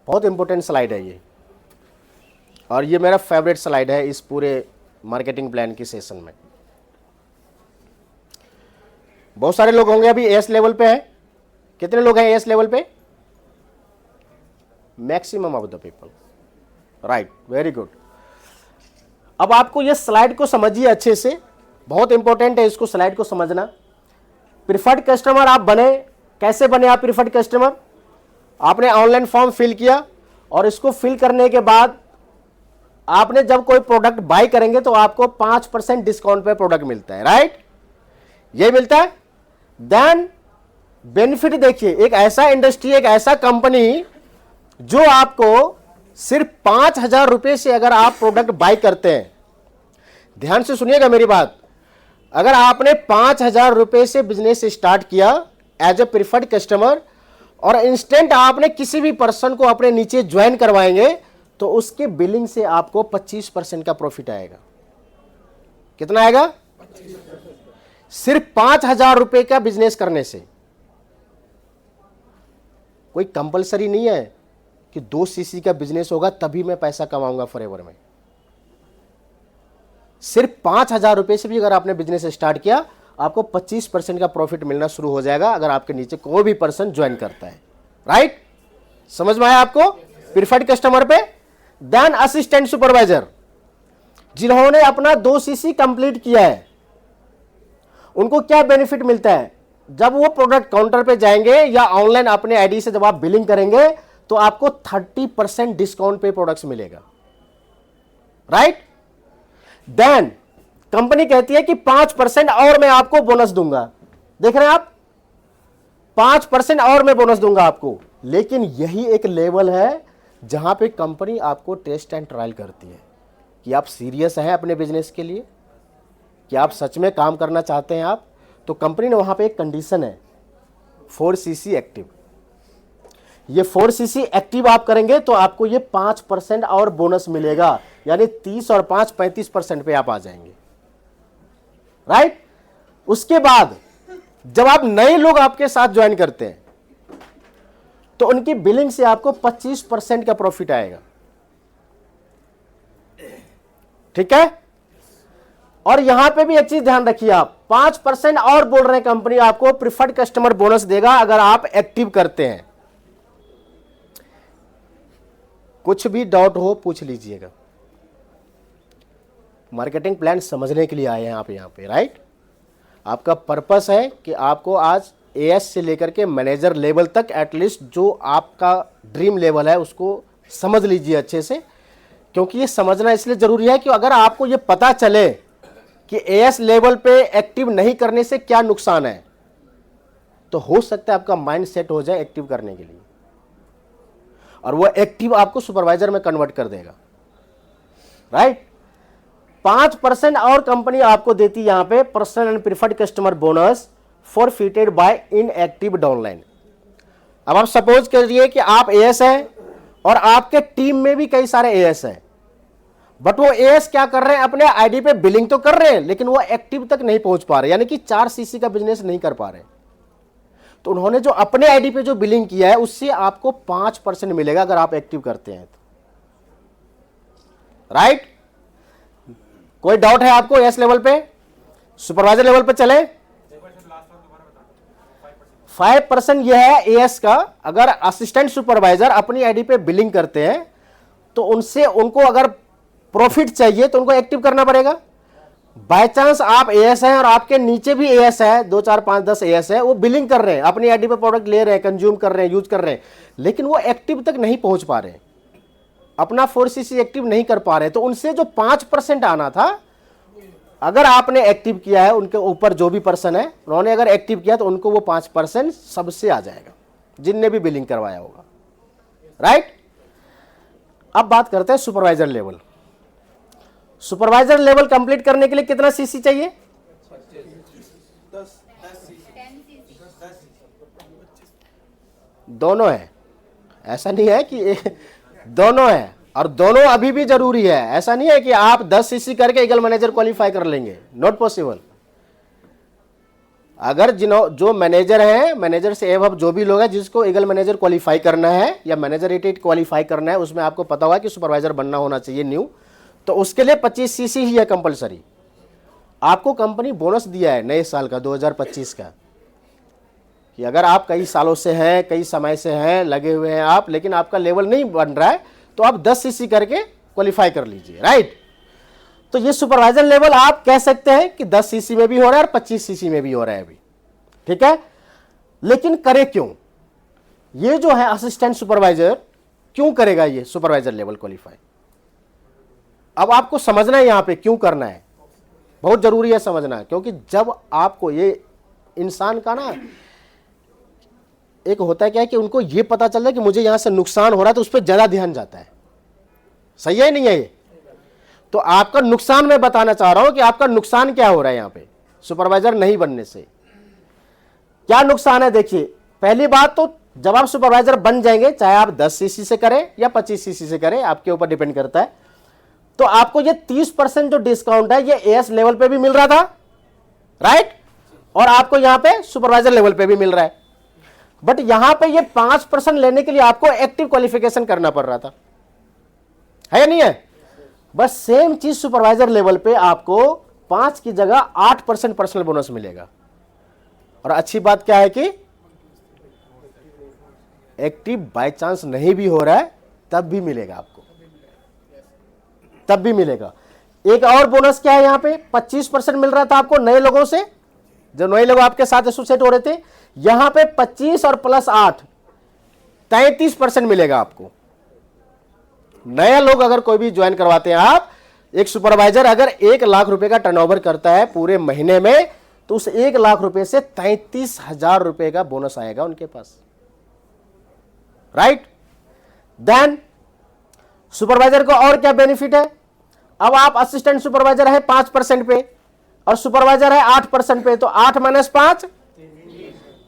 बहुत important slide है ये, और ये मेरा फेवरेट स्लाइड है इस पूरे मार्केटिंग प्लान की सेशन में। बहुत सारे लोग होंगे अभी एस लेवल पे हैं। कितने लोग हैं एस लेवल पे? Maximum of the people, right, very good. अब आपको ये स्लाइड को समझिए अच्छे से, बहुत इंपॉर्टेंट है इसको, स्लाइड को समझना। प्रिफर्ड कस्टमर आप बने, कैसे बने आप प्रिफर्ड कस्टमर? आपने ऑनलाइन फॉर्म फिल किया, और इसको फिल करने के बाद आपने जब कोई प्रोडक्ट बाय करेंगे तो आपको 5% डिस्काउंट पे प्रोडक्ट मिलता है, राइट, ये मिलता है। देन बेनिफिट देखिए, एक ऐसा इंडस्ट्री, एक ऐसा कंपनी जो आपको सिर्फ 5,000 रुपए से अगर आप प्रोडक्ट बाय करते हैं, ध्यान से सुनिएगा मेरी बात, अगर आपने 5,000 रुपए से बिजनेस स्टार्ट किया एज ए प्रिफर्ड कस्टमर, और इंस्टेंट आपने किसी भी पर्सन को अपने नीचे ज्वाइन करवाएंगे, तो उसके बिलिंग से आपको 25% का प्रॉफिट आएगा। कितना आएगा? 25%। सिर्फ 5,000 रुपए का बिजनेस करने से। कोई कंपलसरी नहीं है कि 2 सीसी का बिजनेस होगा तभी मैं पैसा कमाऊंगा फॉरएवर में। सिर्फ 5,000 रुपए से भी अगर आपने बिजनेस स्टार्ट किया, आपको 25% का प्रॉफिट मिलना शुरू हो जाएगा अगर आपके नीचे कोई भी पर्सन ज्वाइन करता है, राइट। समझ में आया आपको? प्रिफर्ड कस्टमर पे। देन असिस्टेंट सुपरवाइजर, जिन्होंने अपना 2 सीसी कंप्लीट किया है, उनको क्या बेनिफिट मिलता है? जब वो प्रोडक्ट काउंटर पे जाएंगे या ऑनलाइन अपने आईडी से जब आप बिलिंग करेंगे, तो आपको 30% डिस्काउंट पे प्रोडक्ट्स मिलेगा, राइट। देन कंपनी कहती है कि 5% और मैं आपको बोनस दूंगा। देख रहे हैं आप, 5% और मैं बोनस दूंगा आपको। लेकिन यही एक लेवल है जहां पे कंपनी आपको टेस्ट एंड ट्रायल करती है कि आप सीरियस हैं अपने बिजनेस के लिए, कि आप सच में काम करना चाहते हैं आप। तो कंपनी ने वहां पे एक कंडीशन है, 4 सीसी एक्टिव। ये 4 सीसी एक्टिव आप करेंगे तो आपको ये 5% और बोनस मिलेगा, यानी 30 और 5 35% पे आप आ जाएंगे, राइट। उसके बाद जब आप नए लोग आपके साथ ज्वाइन करते हैं, तो उनकी बिलिंग से आपको 25% का प्रॉफिट आएगा, ठीक है। और यहां पे भी एक चीज ध्यान रखिए आप, 5% और बोल रहे हैं कंपनी आपको प्रिफर्ड कस्टमर बोनस देगा अगर आप एक्टिव करते हैं। कुछ भी डाउट हो पूछ लीजिएगा। मार्केटिंग प्लान समझने के लिए आए हैं आप यहां पे, राइट। आपका पर्पस है कि आपको आज एएस से लेकर के मैनेजर लेवल तक एटलीस्ट जो आपका ड्रीम लेवल है उसको समझ लीजिए अच्छे से। क्योंकि ये समझना इसलिए जरूरी है कि अगर आपको ये पता चले कि एएस लेवल पे एक्टिव नहीं करने से क्या नुकसान है, तो हो सकता है आपका माइंड सेट हो जाए एक्टिव करने के लिए, और वो एक्टिव आपको सुपरवाइजर में कन्वर्ट कर देगा, राइट। 5% और कंपनी आपको देती है यहां पे personal and preferred customer bonus forfeited by inactive downline. अब आप सपोज करिए कि आप एएस हैं और आपके टीम में भी कई सारे एएस हैं, बट वो एएस क्या कर रहे हैं, अपने आईडी पे बिलिंग तो कर रहे हैं लेकिन वो एक्टिव तक नहीं पहुंच पा रहे, यानी कि 4 सीसी का बिजनेस नहीं कर पा रहे। तो उन्होंने जो अपने आईडी पे जो बिलिंग किया है उससे आपको 5% मिलेगा अगर आप एक्टिव करते हैं तो, राइट। कोई डाउट है आपको एस लेवल पे? सुपरवाइजर लेवल पे चले। 5% यह है एएस का। अगर असिस्टेंट सुपरवाइजर अपनी आईडी पे बिलिंग करते हैं तो उनसे उनको अगर प्रॉफिट चाहिए तो उनको एक्टिव करना पड़ेगा। बाय चांस आप एएस हैं और आपके नीचे भी एएस है, 2 4 5 10 एएस है, वो बिलिंग कर रहे हैं, अपनी आईडी पे प्रोडक्ट ले रहे हैं, कंज्यूम कर रहे हैं, यूज कर रहे हैं, लेकिन वो एक्टिव तक नहीं पहुंच पा रहे, अपना 4 सीसी एक्टिव नहीं कर पा रहे, तो उनसे जो 5% आना था, अगर आपने एक्टिव किया है, उनके ऊपर जो भी पर्सन है उन्होंने अगर एक्टिव किया तो उनको वो 5% सबसे आ जाएगा जिनने भी बिलिंग करवाया होगा, राइट। अब बात करते हैं supervisor level. Supervisor level complete करने के लिए कितना सीसी चाहिए? 10। दोनों है, ऐसा नहीं है कि दोनों है, और दोनों अभी भी जरूरी है। ऐसा नहीं है कि आप 10 सीसी करके ईगल मैनेजर क्वालिफाई कर लेंगे, नॉट पॉसिबल। अगर जो मैनेजर हैं, मैनेजर से एब जो भी लोग हैं जिसको ईगल मैनेजर क्वालिफाई करना है या मैनेजर 88 क्वालिफाई करना है, उसमें आपको पता होगा कि सुपरवाइजर बनना होना चाहिए न्यू, तो उसके लिए 25 सीसी ही है कंपलसरी। आपको कंपनी बोनस दिया है नए साल का 2025 का कि अगर आप कई सालों से हैं, कई समय से हैं, लगे हुए हैं आप, लेकिन आपका लेवल नहीं बन रहा है, तो आप 10 सीसी करके क्वालिफाई कर लीजिए, राइट। तो ये सुपरवाइजर लेवल आप कह सकते हैं कि 10 सीसी में भी हो रहा है और 25 सीसी में भी हो रहा है अभी, ठीक है। लेकिन करे क्यों? ये जो है असिस्टेंट सुपरवाइजर क्यों करेगा ये सुपरवाइजर लेवल क्वालिफाई? अब आपको समझना है यहां पे क्यों करना है, बहुत जरूरी है समझना, क्योंकि जब आपको ये इंसान का ना एक होता है क्या है कि उनको ये पता चल जाए कि मुझे यहां से नुकसान हो रहा है, तो उस पर ज्यादा ध्यान जाता है। सही है नहीं है ये? तो आपका नुकसान मैं बताना चाह रहा हूं कि आपका नुकसान क्या हो रहा है यहां पे सुपरवाइजर नहीं बनने से। क्या नुकसान है? देखिए, पहली बात तो जब आप सुपरवाइजर बन जाएंगे, चाहे आप 10 सीसी से करें या 25 सीसी से करें, आपके ऊपर डिपेंड करता है, तो आपको ये 30% जो डिस्काउंट है ये एएस लेवल पे भी मिल रहा था, राइट, और आपको यहां पे सुपरवाइजर लेवल पे भी मिल रहा है। बट यहां पे ये 5% लेने के लिए आपको एक्टिव क्वालिफिकेशन करना पड़ रहा था, है या नहीं है? बस सेम चीज सुपरवाइजर लेवल पे आपको 5 की जगह 8% पर्सनल बोनस मिलेगा। और अच्छी बात क्या है कि एक्टिव बाय चांस नहीं भी हो रहा है तब भी मिलेगा आपको, तब भी मिलेगा। एक और बोनस क्या है यहां पे, 25% मिल रहा था आपको नए लोगों से, जो नए लोग आपके साथ एसोसिएट हो रहे थे, यहां पे 25 और प्लस 8 33% मिलेगा आपको। नए लोग अगर कोई भी ज्वाइन करवाते हैं आप, एक सुपरवाइजर अगर 1 लाख रुपए का टर्नओवर करता है पूरे महीने में, तो उस 1 लाख रुपए से 33,000 रुपए का बोनस आएगा उनके पास, राइट। देन सुपरवाइजर को और क्या बेनिफिट है? अब आप असिस्टेंट सुपरवाइजर है 5% पे और सुपरवाइजर है 8% पे, तो 8 - 5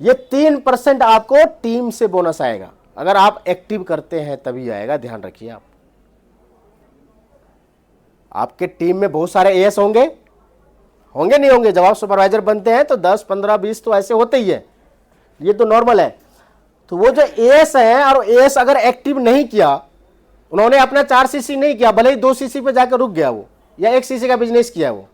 ये 3% आपको टीम से बोनस आएगा। अगर आप एक्टिव करते हैं तभी आएगा, ध्यान रखिए। आपके टीम में बहुत सारे एएस होंगे नहीं होंगे? जब आप सुपरवाइजर बनते हैं तो 10, 15, 20 तो ऐसे होते ही है, ये तो नॉर्मल है। तो वो जो एएस है, और एएस अगर एक्टिव नहीं किया, उन्होंने अपना 4 सीसी नहीं किया, भले ही 2 सीसी पे जाकर रुक गया वो, या 1 सीसी का बिजनेस किया वो,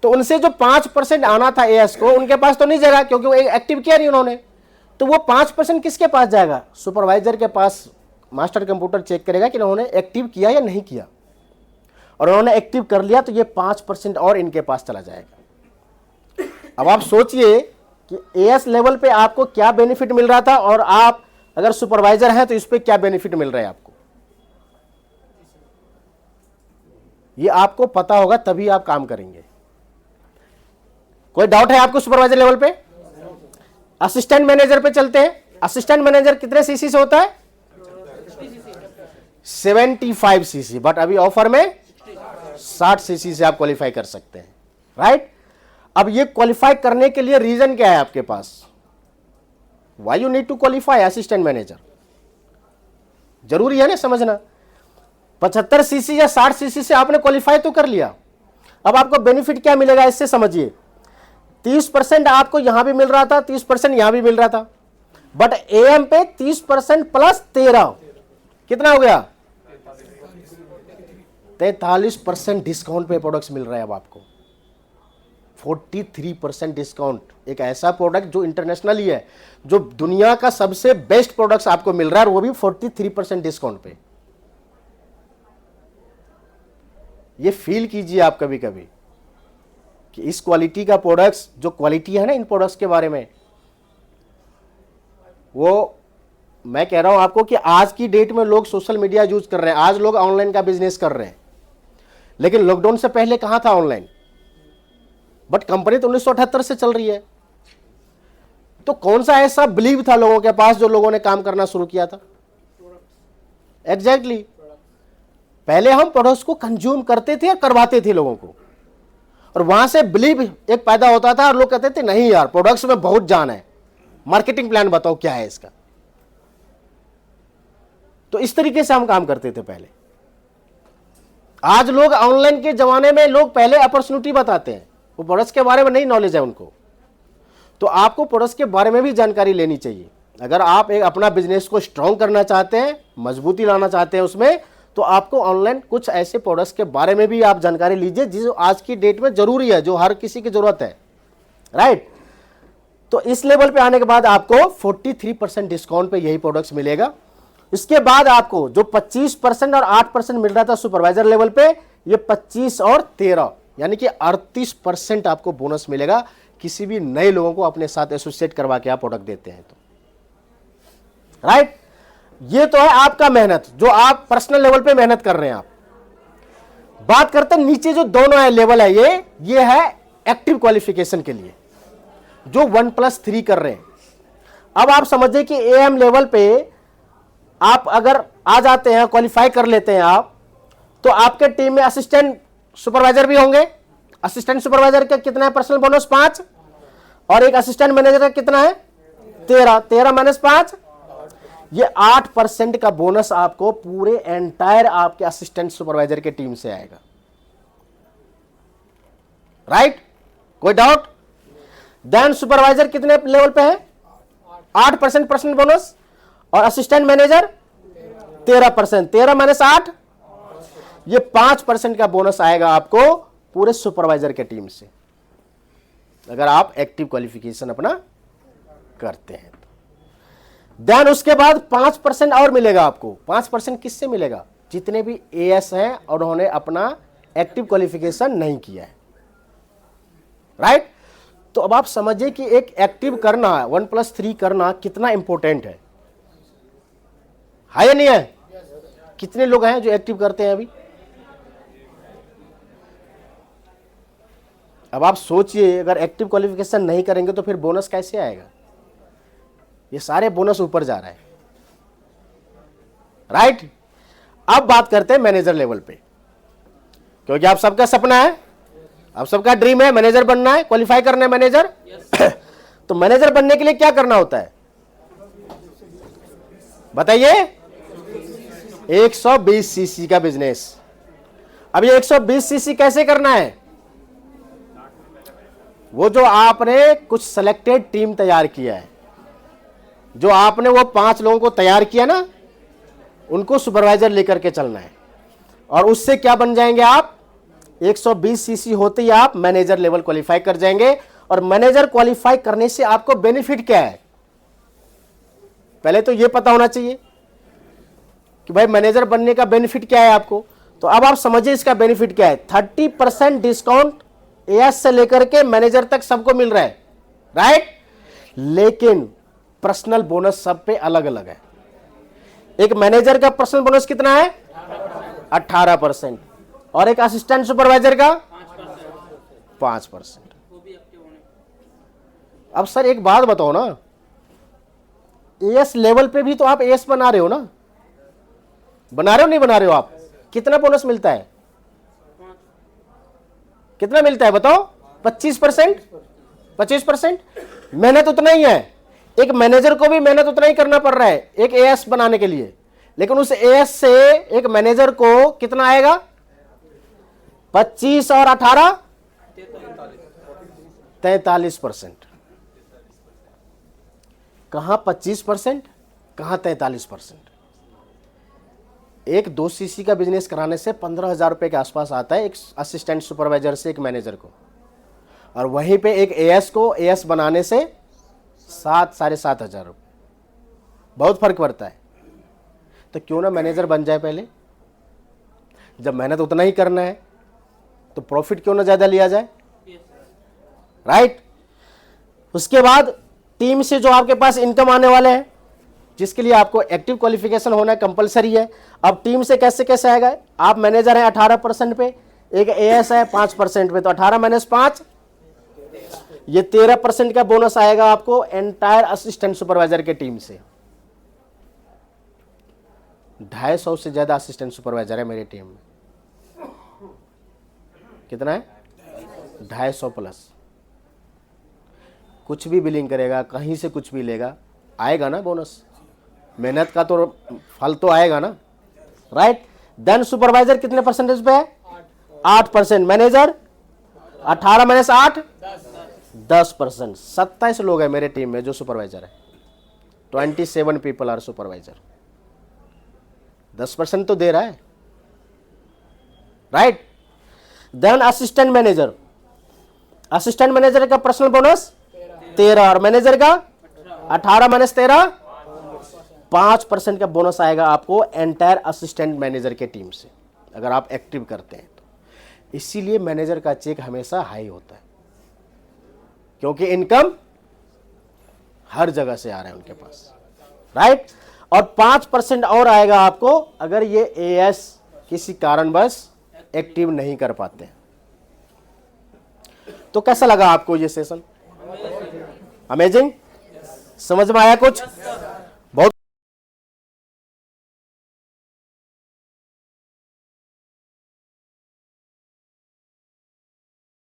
तो उनसे जो 5% आना था एएस को, उनके पास तो नहीं जाएगा, क्योंकि वो एक्टिव किया नहीं उन्होंने। तो वो 5% किसके पास जाएगा? सुपरवाइजर के पास। मास्टर कंप्यूटर चेक करेगा कि उन्होंने एक्टिव किया या नहीं किया, और उन्होंने एक्टिव कर लिया तो ये 5% और इनके पास चला जाएगा। अब आप सोचिए कि एएस लेवल पे आपको क्या बेनिफिट मिल रहा था, और आप अगर सुपरवाइजर हैं तो इस पे क्या बेनिफिट मिल रहा है आपको। ये आपको पता होगा तभी आप काम करेंगे। कोई डाउट है आपको सुपरवाइजर लेवल पे? असिस्टेंट मैनेजर पे चलते हैं। असिस्टेंट मैनेजर कितने सीसी से होता है? 75 सीसी, बट अभी ऑफर में 60 सीसी से आप क्वालिफाई कर सकते हैं, राइट। अब ये क्वालिफाई करने के लिए रीजन क्या है आपके पास? Why you need to qualify assistant manager? जरूरी है ना समझना। 75 सीसी या 60 सीसी से आपने क्वालिफाई तो कर लिया, अब आपको बेनिफिट क्या मिलेगा इससे समझिए। 30% आपको यहां भी मिल रहा था, 30% यहां भी मिल रहा था, बट एएम पे 30% प्लस 13 कितना हो गया? 43% डिस्काउंट पे प्रोडक्ट्स मिल रहा है अब आपको। 43% डिस्काउंट, एक ऐसा प्रोडक्ट जो इंटरनेशनल ही है, जो दुनिया का सबसे बेस्ट प्रोडक्ट्स आपको मिल रहा है, और वो भी 43% डिस्काउंट पे। ये फील कीजिए आप कभी कभी कि इस क्वालिटी का प्रोडक्ट्स, जो क्वालिटी है ना इन प्रोडक्ट्स के बारे में, वो मैं कह रहा हूं आपको कि आज की डेट में लोग सोशल मीडिया यूज कर रहे हैं, आज लोग ऑनलाइन का बिजनेस कर रहे हैं, लेकिन लॉकडाउन से पहले कहां था ऑनलाइन? बट कंपनी तो 1978 से चल रही है। तो कौन सा ऐसा बिलीव था लोगों के पास जो लोगों ने काम करना शुरू किया था? एग्जैक्टली पहले हम प्रोडक्ट्स को कंज्यूम करते थे और करवाते थे लोगों को, और वहां से बिलीव एक पैदा होता था, और लोग कहते थे नहीं यार प्रोडक्ट्स में बहुत जान है, मार्केटिंग प्लान बताओ क्या है इसका। तो इस तरीके से हम काम करते थे पहले। आज लोग ऑनलाइन के जमाने में लोग पहले अपॉर्चुनिटी बताते हैं, वो प्रोडक्ट्स के बारे में नहीं नॉलेज है उनको, तो आपको प्रोडक्ट्स के बारे में भी जानकारी लेनी चाहिए। अगर आप एक अपना बिजनेस को स्ट्रॉन्ग करना चाहते हैं, मजबूती लाना चाहते हैं उसमें, तो आपको ऑनलाइन कुछ ऐसे प्रोडक्ट्स के बारे में भी आप जानकारी लीजिए जो आज की डेट में जरूरी है, जो हर किसी की जरूरत है, राइट। तो इस लेवल पे आने के बाद आपको 43% डिस्काउंट पे यही प्रोडक्ट्स मिलेगा। इसके बाद आपको जो 25% और 8% मिल रहा था सुपरवाइजर लेवल पे, ये 25 और 13 यानी कि 38% आपको बोनस मिलेगा किसी भी नए लोगों को अपने साथ एसोसिएट करवा के आप प्रोडक्ट देते हैं तो, राइट। ये तो है आपका मेहनत, जो आप पर्सनल लेवल पे मेहनत कर रहे हैं। आप बात करते हैं नीचे जो दोनों है लेवल है, ये है एक्टिव क्वालिफिकेशन के लिए जो 1+3 कर रहे हैं। अब आप समझिए कि एएम लेवल पे आप अगर आ जाते हैं, क्वालिफाई कर लेते हैं आप, तो आपके टीम में असिस्टेंट सुपरवाइजर भी होंगे। असिस्टेंट सुपरवाइजर का कितना है पर्सनल बोनस? 5। और एक असिस्टेंट मैनेजर का कितना है? 13। 13 - 5, ये 8% का बोनस आपको पूरे एंटायर आपके असिस्टेंट सुपरवाइजर के टीम से आएगा, राइट। कोई डाउट? देन सुपरवाइजर कितने लेवल पे है? 8% पर्सनल बोनस, और असिस्टेंट मैनेजर 13%। 13 - 8, ये 5% का बोनस आएगा आपको पूरे सुपरवाइजर के टीम से, अगर आप एक्टिव क्वालिफिकेशन अपना करते हैं। देन उसके बाद 5% और मिलेगा आपको। 5% किससे मिलेगा? जितने भी एएस हैं और उन्होंने अपना एक्टिव क्वालिफिकेशन नहीं किया है, राइट। तो अब आप समझिए कि एक एक्टिव करना, 1+3 करना कितना इंपॉर्टेंट है या नहीं है? कितने लोग हैं जो एक्टिव करते हैं अभी? अब आप सोचिए, अगर एक्टिव क्वालिफिकेशन नहीं करेंगे तो फिर बोनस कैसे आएगा? ये सारे बोनस ऊपर जा रहा है, राइट। अब बात करते हैं मैनेजर लेवल पे, क्योंकि आप सबका सपना है, आप सबका ड्रीम है मैनेजर बनना है, क्वालिफाई करना है मैनेजर। तो मैनेजर बनने के लिए क्या करना होता है बताइए? 120 सीसी का बिजनेस। अब ये 120 सीसी कैसे करना है? वो जो आपने कुछ सिलेक्टेड टीम तैयार किया है, जो आपने वो 5 लोगों को तैयार किया ना, उनको सुपरवाइजर लेकर के चलना है, और उससे क्या बन जाएंगे आप? 120 सीसी होते ही आप मैनेजर लेवल क्वालिफाई कर जाएंगे। और मैनेजर क्वालिफाई करने से आपको बेनिफिट क्या है? पहले तो ये पता होना चाहिए कि भाई मैनेजर बनने का बेनिफिट क्या है आपको। तो अब आप समझिए इसका बेनिफिट क्या है। 30% डिस्काउंट एएस से लेकर के मैनेजर तक सबको मिल रहा है, राइट। लेकिन पर्सनल बोनस सब पे अलग अलग है। एक मैनेजर का पर्सनल बोनस कितना है? 18%, और एक असिस्टेंट सुपरवाइजर का 5%। अब सर एक बात बताओ ना, एएस लेवल पे भी तो आप एएस बना रहे हो ना, बना रहे हो नहीं बना रहे हो आप? कितना बोनस मिलता है? कितना मिलता है बताओ? 25%। 25% मेहनत उतना ही है। एक मैनेजर को भी मेहनत उतना ही करना पड़ रहा है एक एएस बनाने के लिए, लेकिन उस एएस से एक मैनेजर को कितना आएगा? 25 और 18 43%। कहां 25%, कहां 43%? एक 2 सीसी का बिजनेस कराने से 15,000 रुपए के आसपास आता है एक असिस्टेंट सुपरवाइजर से एक मैनेजर को, और वहीं पे एक एएस को एएस बनाने से 7,000-7,500 रुपये। बहुत फर्क पड़ता है। तो क्यों ना मैनेजर बन जाए पहले? जब मेहनत उतना ही करना है तो प्रॉफिट क्यों ना ज्यादा लिया जाए, राइट। उसके बाद टीम से जो आपके पास इनकम आने वाले हैं, जिसके लिए आपको एक्टिव क्वालिफिकेशन होना कंपलसरी है। अब टीम से कैसे कैसे आएगा? आप मैनेजर हैं 18% पे, एक एएस है 5% पे, तो 18 - 5 ये 13% का बोनस आएगा आपको एंटायर असिस्टेंट सुपरवाइजर के टीम से। 250 से ज्यादा असिस्टेंट सुपरवाइजर है मेरी टीम में। कितना है? 250 प्लस। कुछ भी बिलिंग करेगा, कहीं से कुछ भी लेगा, आएगा ना बोनस। मेहनत का तो फल तो आएगा ना, राइट। देन सुपरवाइजर कितने परसेंटेज पे है? 8%। मैनेजर 18 - 8 10%। 27 लोग हैं मेरे टीम में जो सुपरवाइजर है। 27 पीपल आर सुपरवाइजर। 10% तो दे रहा है, right. Then assistant manager, assistant manager का पर्सनल बोनस 13 और मैनेजर का 18 माइनस 13, 5% का बोनस आएगा आपको एंटायर असिस्टेंट मैनेजर के टीम से, अगर आप एक्टिव करते हैं तो। इसीलिए मैनेजर का चेक हमेशा हाई होता है, क्योंकि इनकम हर जगह से आ रहा है उनके पास, राइट। और 5% और आएगा आपको अगर ये एएस किसी कारणवश एक्टिव नहीं कर पाते। तो कैसा लगा आपको ये सेशन? अमेजिंग। समझ में आया कुछ?